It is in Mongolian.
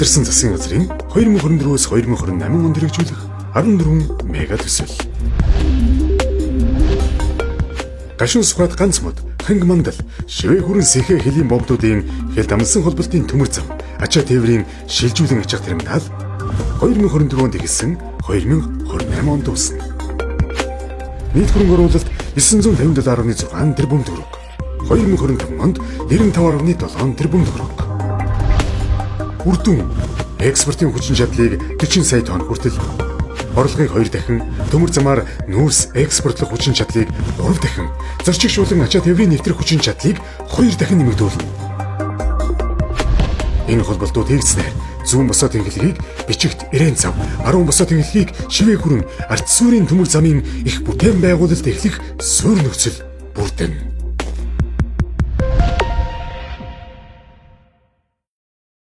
Алдарсан засгийн газрын 2024-өөс 2028 онд хэрэгжүүлэх 14 мега төсөл. Гашуун сухад ганц мод, ханг мандал, шивээ хүрэн сэхэ хэлийн бомбуудын хэл дамнсан холболтын төмөр зам, ачаа тээврийн шилжүүлэн ачих терминал 2024 онд эхэлсэн 2028 онд дуусна. Нийт хөрөнгө оруулалт 957.6 тэрбум төгрөг. 2025 онд 95.7 тэрбум төгрөг. Үрдүн экспортын хүчин чадлыг 40 сая тонн хүртэл, орлогыг 2 дахин, төмөр замаар нүүрс экспортлох хүчин чадлыг 3 дахин, зорчигшуулан ачаа тээврийн нэвтрэх хүчин чадлыг 2 дахин нэмэгдүүлнэ. Энэ холболтууд хийгдснээр зүүн босоо тэнхлэгийг бичигт ирээн цав, 10 босоо тэнхлэгийг шивээ хүрэн ард суурийн төмөр замын их бүтээн байгуулалт эхлэх суурь нөхцөл бүрдэнэ.